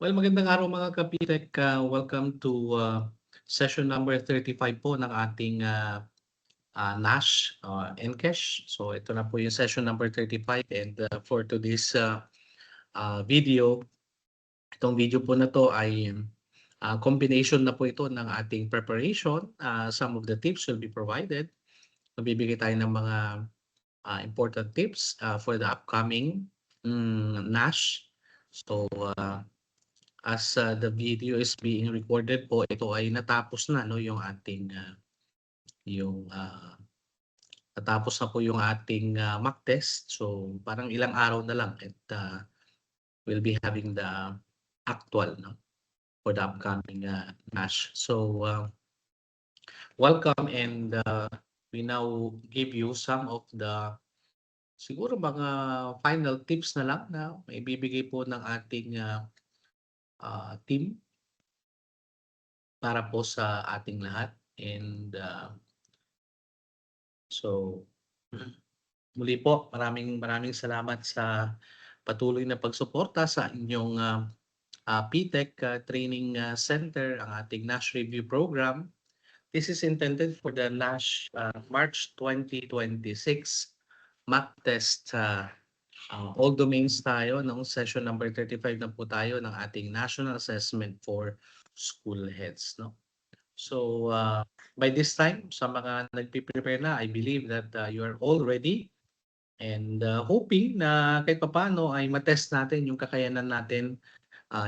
Well, magandang araw mga kapitek. Welcome to session number 35 po ng ating NASH Encash. So ito na po yung session number 35 and for today's video, itong video po na to ay combination na po ito ng ating preparation. Some of the tips will be provided. Mabibigay tayo ng mga important tips for the upcoming NASH. So as the video is being recorded po, ito ay natapos na no yung ating natapos na po yung ating mock test. So parang ilang araw na lang at we'll be having the actual no for the upcoming NASH. So welcome and we now give you some of the siguro mga final tips na lang na maibibigay po ng ating team para po sa ating lahat. And so muli po, maraming salamat sa patuloy na pagsuporta sa inyong PTech Training Center, ang ating NASH Review Program. This is intended for the NASH March 2026 mock test. All domains tayo, noong session number 35 na po tayo ng ating National Assessment for School Heads. No? So by this time, sa mga nagpiprepare na, I believe that you are all ready and hoping na kahit paano ay matest natin yung kakayanan natin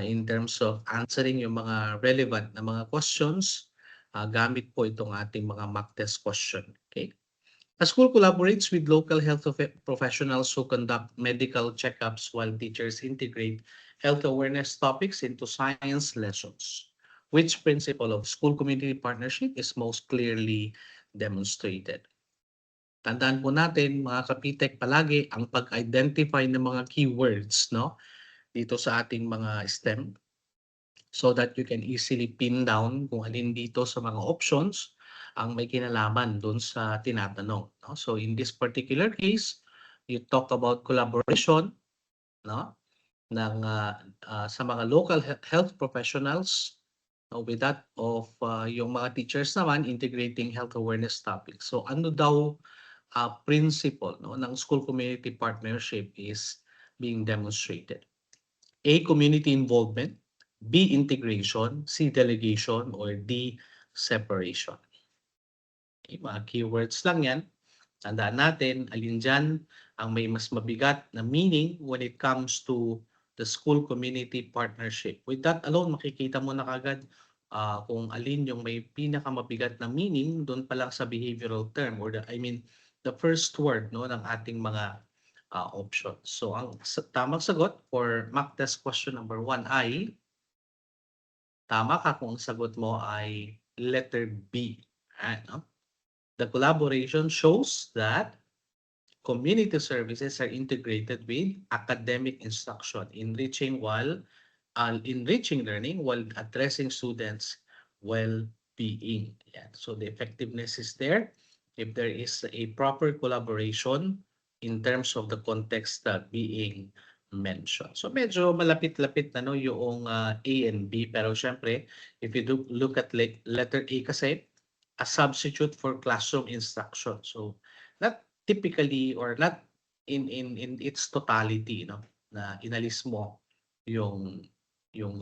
in terms of answering yung mga relevant na mga questions gamit po itong ating mga mock test question. Okay? The school collaborates with local health professionals who conduct medical checkups while teachers integrate health awareness topics into science lessons. Which principle of school community partnership is most clearly demonstrated? Tandaan po natin mga kapitek palagi ang pag-identify ng mga keywords no dito sa ating mga STEM so that you can easily pin down kung alin dito sa mga options ang may kinalaman doon sa tinatanong. No? So in this particular case, you talk about collaboration no? ng sa mga local health professionals with that of yung mga teachers naman integrating health awareness topics. So ano daw principle no, ng school community partnership is being demonstrated? A, community involvement, B, integration, C, delegation, or D, separation. Okay, mga keywords lang yan. Tandaan natin, alin dyan ang may mas mabigat na meaning when it comes to the school community partnership. With that alone, makikita mo na kagad kung alin yung may pinakamabigat na meaning doon pa lang sa behavioral term or the first word no ng ating mga options. So ang tamang sagot for mock test question number 1 ay tama ka kung ang sagot mo ay letter B. No? The collaboration shows that community services are integrated with academic instruction, enriching learning while addressing students' well-being. Yeah. So the effectiveness is there if there is a proper collaboration in terms of the context being mentioned. So medyo malapit-lapit na no yung A and B, pero syempre if you look at letter A kasi a substitute for classroom instruction. So not typically or not in its totality no na inalis mo yung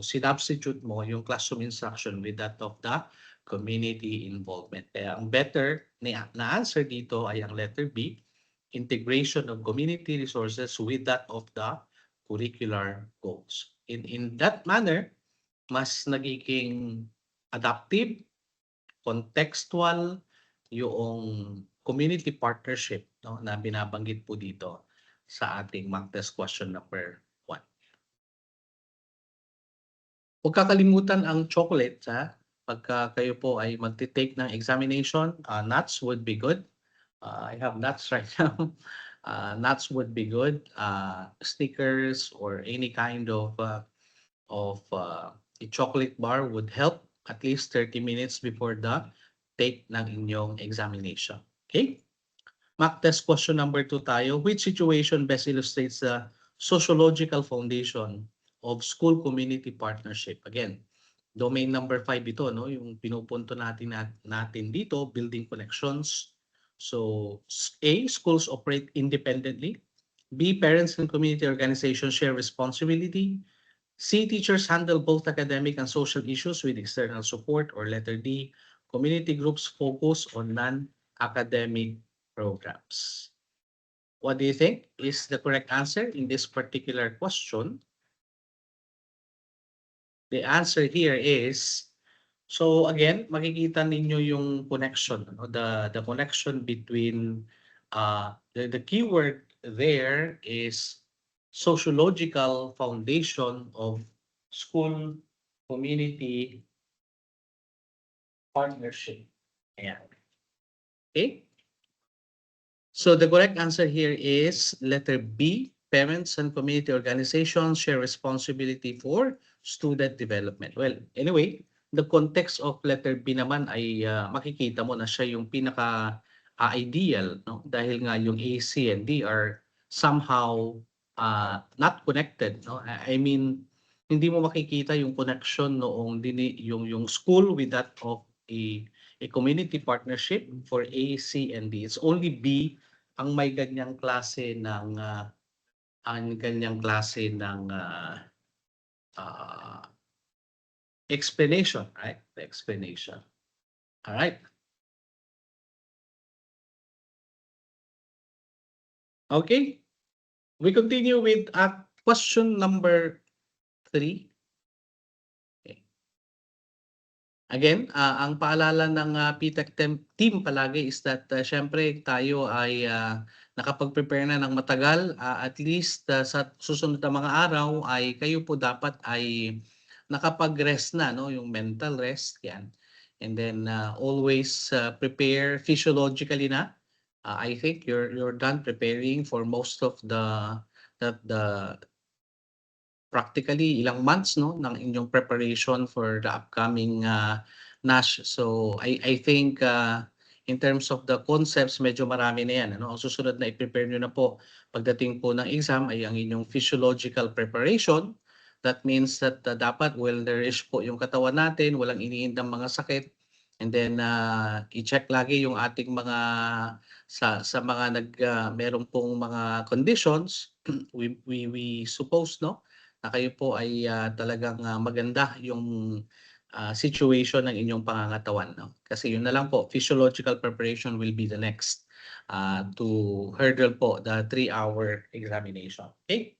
sinubstitute mo yung classroom instruction with that of the community involvement. Kaya ang better na answer dito ay ang letter B, integration of community resources with that of the curricular goals. In that manner, mas nagiging adaptive, contextual yung community partnership no, na binabanggit po dito sa ating mock test question number 1. Huwag kakalimutan ang chocolate pagka kayo po ay magti-take ng examination. Nuts would be good. I have nuts right now. Nuts would be good. Stickers or any kind of a chocolate bar would help at least 30 minutes before the take ng inyong examination. Okay? Mock test question number 2 tayo. Which situation best illustrates the sociological foundation of school community partnership. Again, domain number 5 ito, no? Yung pinupunto natin dito, building connections. So, A, schools operate independently. B, parents and community organizations share responsibility. C, teachers handle both academic and social issues with external support. Or letter D, community groups focus on non-academic programs. What do you think is the correct answer in this particular question? The answer here is, so again, makikita ninyo yung connection, no? The connection between the keyword there is sociological foundation of school community partnership. Ayan. Okay? So the correct answer here is letter B. Parents and community organizations share responsibility for student development. Well, anyway, the context of letter B naman ay makikita mo na siya yung pinaka ideal, no? Dahil nga yung A, C, and D are somehow not connected, no? I mean, hindi mo makikita yung connection noong yung school with that of a community partnership for A, C, and D. It's only B ang may ganyang klase ng explanation, right? The explanation. All right. Okay. We continue with question number 3. Okay. Again, ang paalala ng PTEC team palagi is that syempre tayo ay nakapag-prepare na ng matagal. At least sa susunod na mga araw ay kayo po dapat ay nakapag-rest na, no? Yung mental rest, yan. And then always prepare physiologically na. I think you're done preparing for most of the practically ilang months, no, ng inyong preparation for the upcoming NASH. So I think in terms of the concepts, medyo marami na yan. Ano? Ang susunod na i-prepare nyo na po pagdating po ng exam ay ang inyong physiological preparation. That means that dapat well-nourished po yung katawan natin, walang iniindang mga sakit. And then i-check lagi yung ating mga sa mga meron pong mga conditions we suppose, no, na kayo po ay talagang maganda yung situation ng inyong pangangatawan, no? Kasi yun na lang po, physiological preparation will be the next to hurdle po the 3-hour examination. Okay?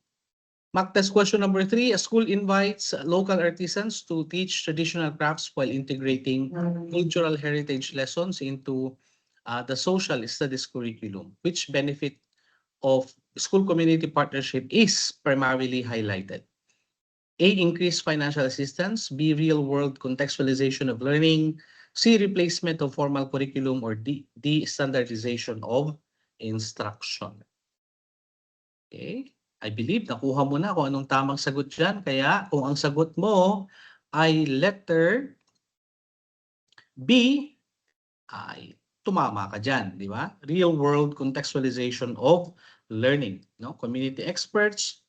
Mock test question number 3. A school invites local artisans to teach traditional crafts while integrating cultural heritage lessons into the social studies curriculum. Which benefit of school community partnership is primarily highlighted? A, increased financial assistance. B, real-world contextualization of learning. C, replacement of formal curriculum. Or D, standardization of instruction. Okay. I believe nakuha mo na kung anong tamang sagot dyan. Kaya kung ang sagot mo ay letter B, ay tumama ka dyan, di ba? Real-world contextualization of learning. No? Community experts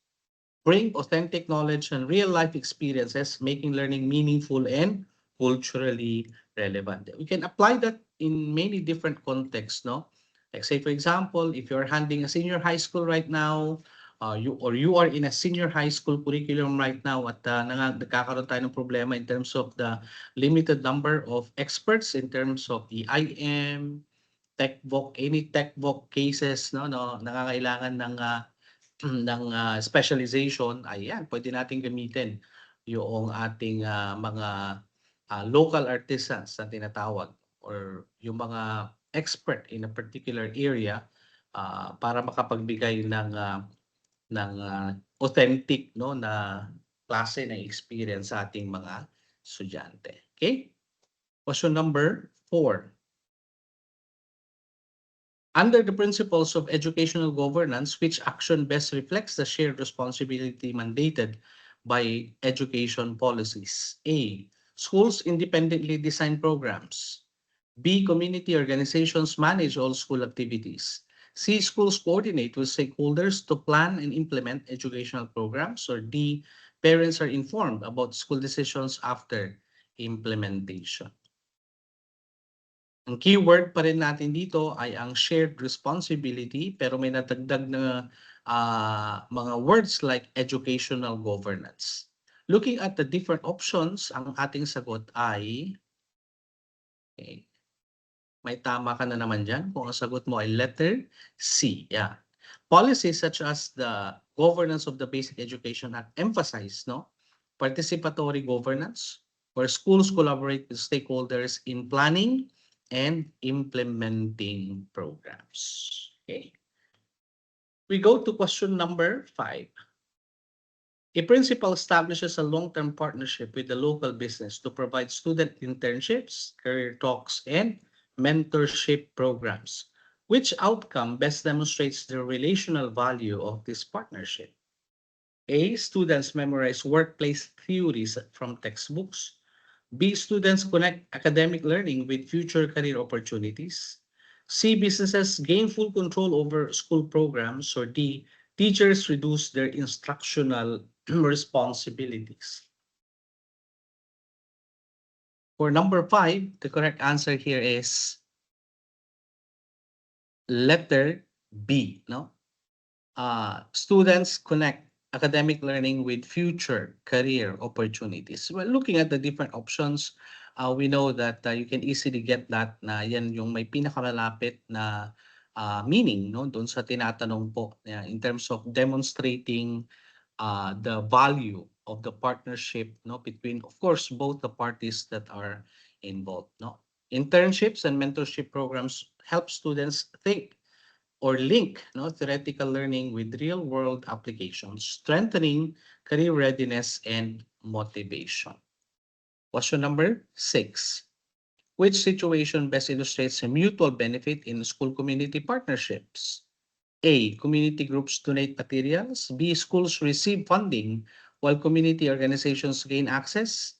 bring authentic knowledge and real-life experiences, making learning meaningful and culturally relevant. We can apply that in many different contexts, no? Like say, for example, if you're handling a senior high school right now, you are in a senior high school curriculum right now at nagkakaroon tayo ng problema in terms of the limited number of experts in terms of the IM, TechVoc, any TechVoc cases, no, nangangailangan ng specialization, ayan, pwede natin gamitin yung ating mga local artisans na tinatawag or yung mga expert in a particular area para makapagbigay ng authentic, no, na klase ng experience sa ating mga estudyante. Okay? Question number 4. Under the principles of educational governance, which action best reflects the shared responsibility mandated by education policies? A, schools independently design programs. B, community organizations manage all school activities. C, schools coordinate with stakeholders to plan and implement educational programs. Or D, parents are informed about school decisions after implementation. Ang keyword pa rin natin dito ay ang shared responsibility, pero may nadagdag na mga words like educational governance. Looking at the different options, ang ating sagot ay, okay, may tama ka na naman dyan kung ang sagot mo ay letter C. Yeah. Policies such as the governance of the Basic Education Act emphasize participatory governance, where schools collaborate with stakeholders in planning and implementing programs. Okay. We go to question number 5. A principal establishes a long-term partnership with the local business to provide student internships, career talks, and mentorship programs. Which outcome best demonstrates the relational value of this partnership? A. Students memorize workplace theories from textbooks. B. Students connect academic learning with future career opportunities. C. Businesses gain full control over school programs. Or D. Teachers reduce their instructional responsibilities. For number 5, the correct answer here is letter B. Students connect academic learning with future career opportunities. Well, looking at the different options, we know that you can easily get that na yan yung may pinakamalapit na meaning doon sa tinatanong po in terms of demonstrating the value of the partnership between, of course, both the parties that are involved. Internships and mentorship programs help students think or link theoretical learning with real-world applications, strengthening career readiness and motivation. Question number 6. Which situation best illustrates a mutual benefit in school community partnerships? A. Community groups donate materials. B. Schools receive funding while community organizations gain access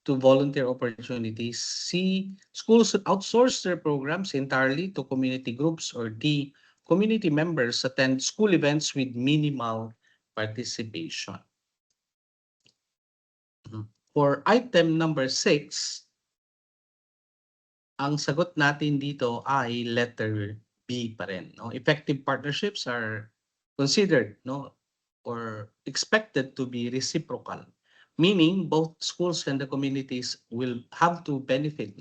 to volunteer opportunities. C. Schools outsource their programs entirely to community groups. Or D. Community members attend school events with minimal participation. For item number 6, ang sagot natin dito ay letter B pa rin. Effective partnerships are considered or expected to be reciprocal, meaning both schools and the communities will have to benefit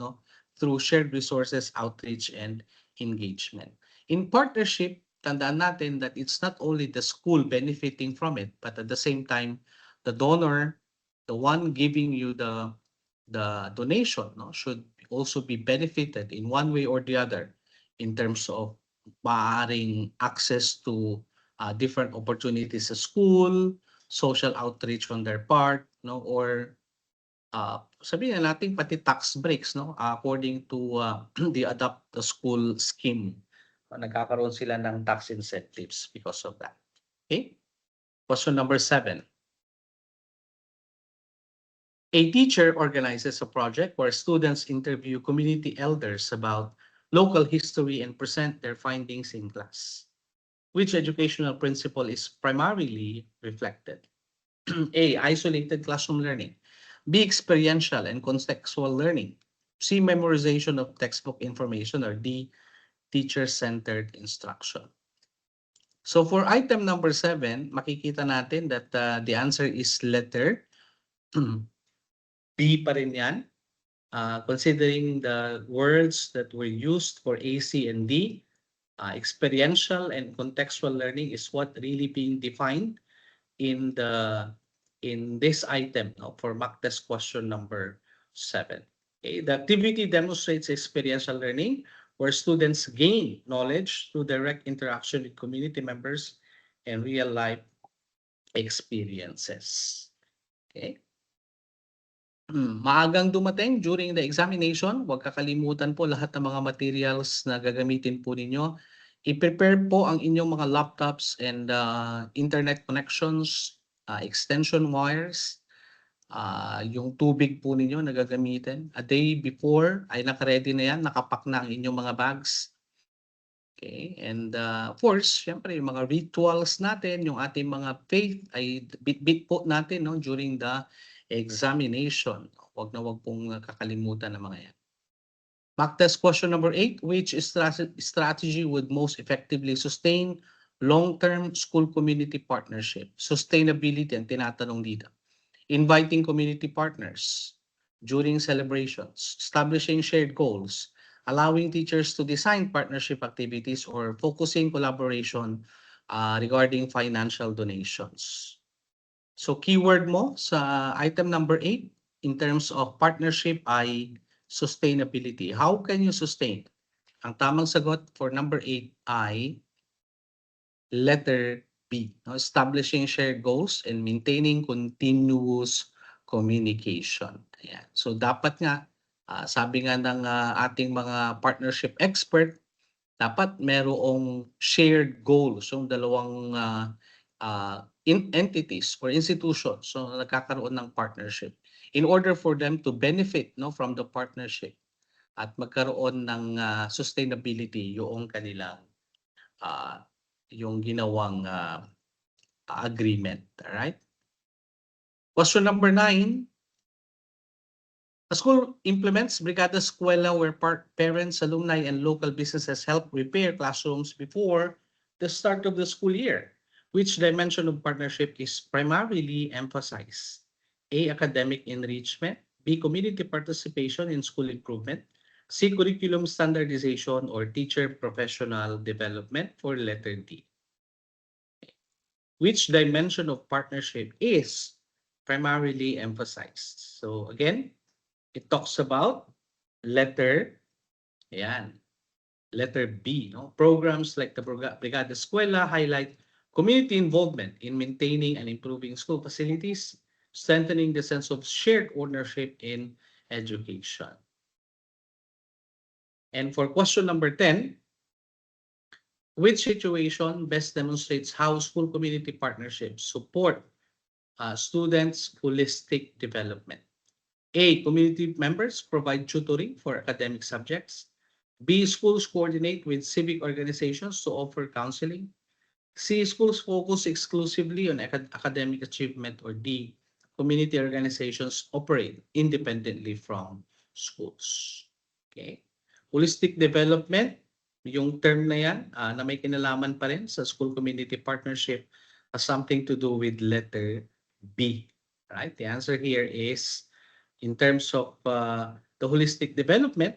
through shared resources, outreach, and engagement. In partnership, tandaan natin that it's not only the school benefiting from it, but at the same time, the donor, the one giving you the donation, should also be benefited in one way or the other in terms of maaaring access to different opportunities sa school, social outreach on their part, or sabihin na natin pati tax breaks according to the Adopt the School scheme. Nagkakaroon sila ng tax incentives because of that. Okay? Question number 7. A teacher organizes a project where students interview community elders about local history and present their findings in class. Which educational principle is primarily reflected? A. Isolated classroom learning. B. Experiential and contextual learning. C. Memorization of textbook information. Or D. Teacher-centered instruction. So for item number 7, makikita natin that the answer is letter B pa rin yan. Considering the words that were used for A, C, and D, experiential and contextual learning is what really being defined in this item for mock test question number 7. Okay, the activity demonstrates experiential learning where students gain knowledge through direct interaction with community members and real-life experiences. Okay. Maagang dumating during the examination, huwag kakalimutan po lahat ng mga materials na gagamitin po ninyo. I-prepare po ang inyong mga laptops and internet connections, extension wires, yung tubig po ninyo na gagamitin. A day before ay nakaready na yan, nakapack na ang inyong mga bags. Okay, and of course, syempre yung mga rituals natin, yung ating mga faith ay bit-bit po natin no, during the examination. Huwag na huwag pong kakalimutan ng mga yan. Mock test question number 8, which strategy would most effectively sustain long-term school community partnership? Sustainability ang tinatanong dito. Inviting community partners during celebrations, establishing shared goals, allowing teachers to design partnership activities, or focusing collaboration regarding financial donations. So keyword mo sa item number 8 in terms of partnership ay sustainability. How can you sustain? Ang tamang sagot for number 8 ay letter B, no? Establishing shared goals and maintaining continuous communication. Ayan. So dapat nga, sabi nga ng ating mga partnership expert, dapat merong shared goals yung dalawang entities or institutions so nagkakaroon ng partnership in order for them to benefit no from the partnership at magkaroon ng sustainability yung kanilang uh, yung ginawang agreement. All right? Question number 9. The school implements Brigada Eskwela where parents, alumni, and local businesses help repair classrooms before the start of the school year. Which dimension of partnership is primarily emphasized? A. Academic enrichment. B. Community participation in school improvement. C. Curriculum standardization or teacher professional development for letter D. Which dimension of partnership is primarily emphasized? So again, it talks about letter, ayan, letter B. No? Programs like the Brigada Eskwela highlight community involvement in maintaining and improving school facilities, strengthening the sense of shared ownership in education. And for question number 10, which situation best demonstrates how school community partnerships support students' holistic development? A. Community members provide tutoring for academic subjects. B. Schools coordinate with civic organizations to offer counseling. C. Schools focus exclusively on academic achievement. Or D. Community organizations operate independently from schools. Okay. Holistic development, yung term na yan na may kinalaman pa rin sa school community partnership has something to do with letter B. Right? The answer here is in terms of the holistic development,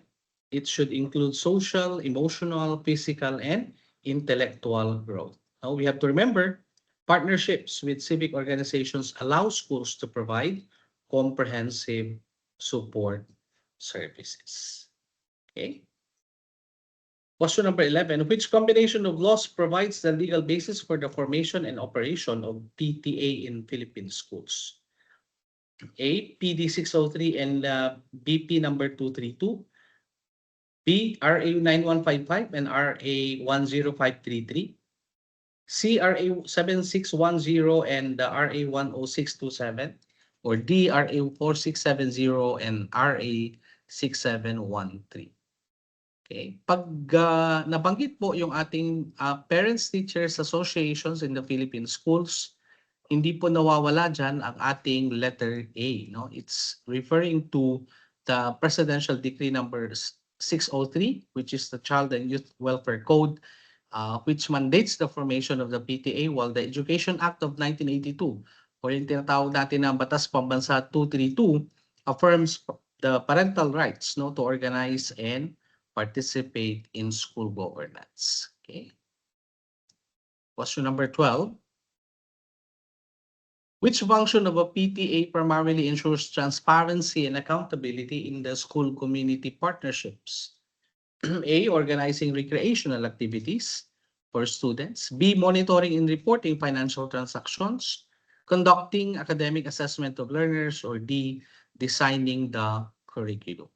it should include social, emotional, physical, and intellectual growth. Now, we have to remember, partnerships with civic organizations allow schools to provide comprehensive support services. Okay. Question number 11, which combination of laws provides the legal basis for the formation and operation of PTA in Philippine schools? A. PD 603 and BP number 232. B. RA 9155 and RA 10533. C. RA 7610 and RA 10627. Or D. RA 4670 and RA 6713. Okay. Pag nabanggit po yung ating Parents Teachers Associations in the Philippine schools, hindi po nawawala dyan ang ating letter A. No? It's referring to the Presidential Decree number 603, which is the Child and Youth Welfare Code, which mandates the formation of the PTA, while the Education Act of 1982, or yung tinatawag natin na Batas Pambansa 232, affirms the parental rights no, to organize and participate in school governance. Okay. Question number 12. Which function of a PTA primarily ensures transparency and accountability in the school community partnerships? A. Organizing recreational activities for students. B. Monitoring and reporting financial transactions. Conducting academic assessment of learners. Or D. Designing the curriculum.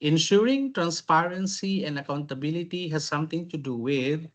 Ensuring transparency and accountability has something to do with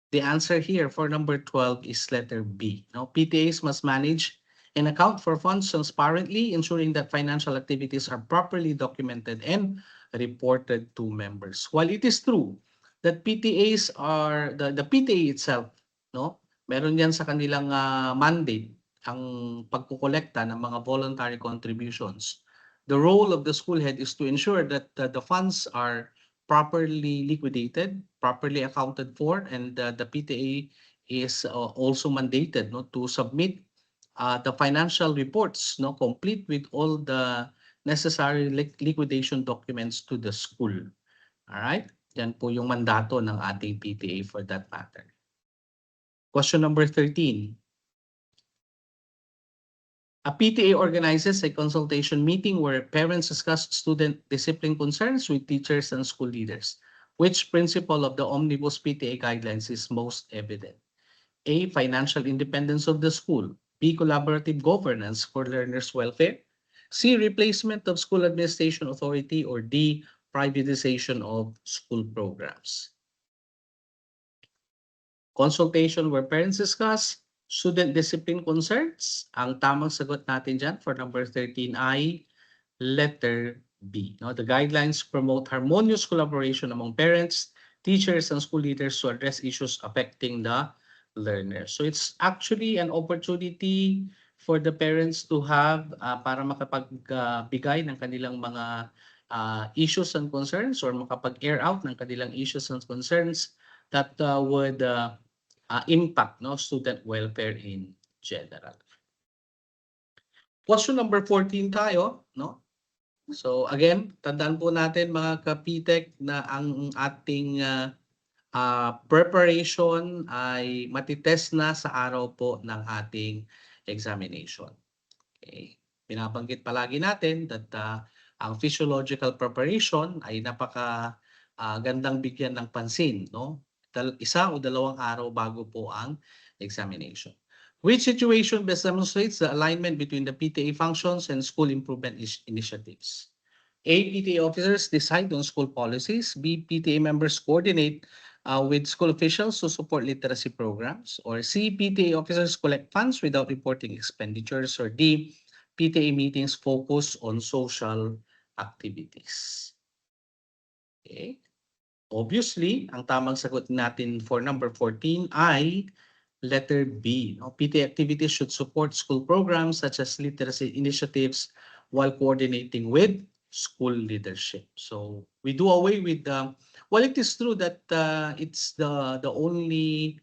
the answer here for number 12 is letter B. Now, PTAs must manage and account for funds transparently, ensuring that financial activities are properly documented and reported to members. While it is true that PTAs are the PTA itself, no? Meron yan sa kanilang mandate ang pagkokolekta ng mga voluntary contributions. The role of the school head is to ensure that the funds are properly liquidated, properly accounted for, and the PTA is also mandated, no, to submit the financial reports, no, complete with all the necessary liquidation documents to the school. All right? Yan po yung mandato ng ating PTA for that matter. Question number 13. A PTA organizes a consultation meeting where parents discuss student discipline concerns with teachers and school leaders. Which principle of the Omnibus PTA guidelines is most evident? A. Financial independence of the school. B. Collaborative governance for learners' welfare. C. Replacement of school administration authority. Or D. Privatization of school programs. Consultation where parents discuss student discipline concerns. Ang tamang sagot natin dyan for number 13 ay letter B. No, the guidelines promote harmonious collaboration among parents, teachers, and school leaders to address issues affecting the learners. So it's actually an opportunity for the parents to have para makapagbigay ng kanilang mga issues and concerns or makapag-air out ng kanilang issues and concerns that would impact, no, student welfare in general. Question number 14 tayo, no? So again, tandaan po natin mga ka-PTEC na ang ating preparation ay matitest na sa araw po ng ating examination. Okay. Binabanggit palagi natin that ang physiological preparation ay gandang bigyan ng pansin, no? Isa o dalawang araw bago po ang examination. Which situation best demonstrates the alignment between the PTA functions and school improvement initiatives? A. PTA officers decide on school policies. B. PTA members coordinate with school officials to support literacy programs. Or C. PTA officers collect funds without reporting expenditures. Or D. PTA meetings focus on social activities. Okay. Obviously, ang tamang sagot natin for number 14 ay letter B. No? PTA activities should support school programs such as literacy initiatives while coordinating with school leadership. So we do away with well, it is true that it's the only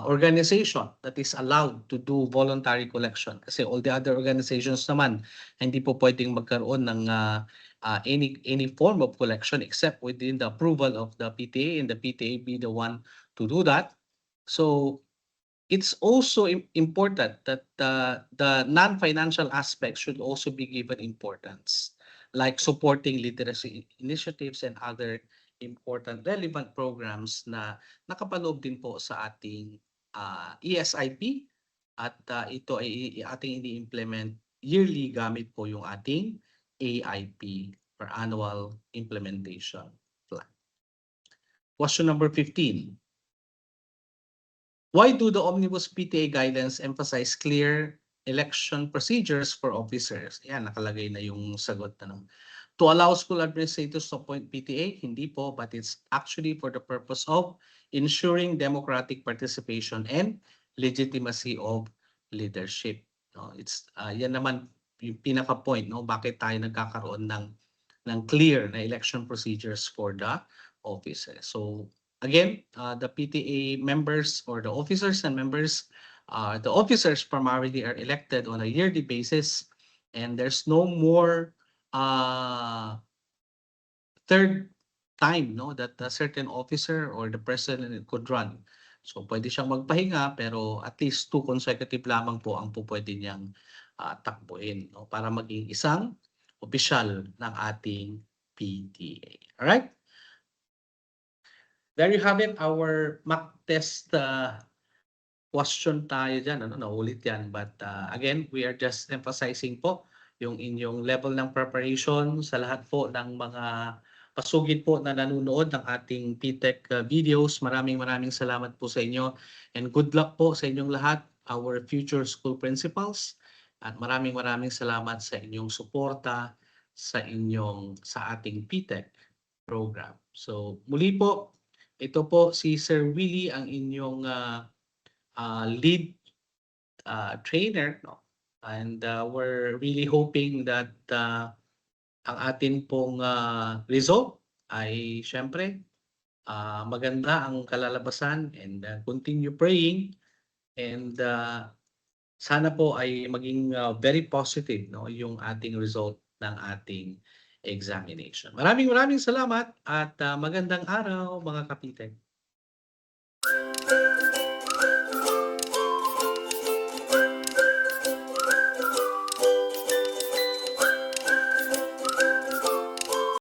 organization that is allowed to do voluntary collection. Kasi all the other organizations naman hindi po pwedeng magkaroon ng any form of collection except within the approval of the PTA, and the PTA be the one to do that. So it's also important that the non-financial aspects should also be given importance, like supporting literacy initiatives and other important relevant programs na nakapaloob din po sa ating ESIP, at ito ay ating ini-implement yearly gamit po yung ating AIP or Annual Implementation Plan. Question number 15. Why do the Omnibus PTA guidelines emphasize clear election procedures for officers? Yan, nakalagay na yung sagot. To allow school administrators to appoint PTA? Hindi po, but it's actually for the purpose of ensuring democratic participation and legitimacy of leadership. No, it's yan naman yung pinaka-point, no, bakit tayo nagkakaroon ng clear na election procedures for the officers. So again, the PTA members or the officers and members, the officers primarily are elected on a yearly basis, and there's no more third time, no, that a certain officer or the president could run. So pwede siyang magpahinga pero at least 2 consecutive lamang po ang pwede niyang takbuhin, no, para maging isang opisyal ng ating PTA. Alright? There you have it, our mock test question tayo dyan. Naulit yan. But again, we are just emphasizing po yung inyong level ng preparation sa lahat po ng mga pasugid po na nanonood ng ating PTEC videos. Maraming salamat po sa inyo. And good luck po sa inyong lahat, our future school principals. At maraming salamat sa inyong suporta sa ating PTEC program. So muli po, Ito po si Sir Willie ang inyong lead trainer, no? And we're really hoping that ang atin pong result ay siyempre maganda ang kalalabasan, and continue praying, and sana po ay maging very positive, no, yung ating result ng ating examination. Maraming maraming salamat at magandang araw mga kapitek.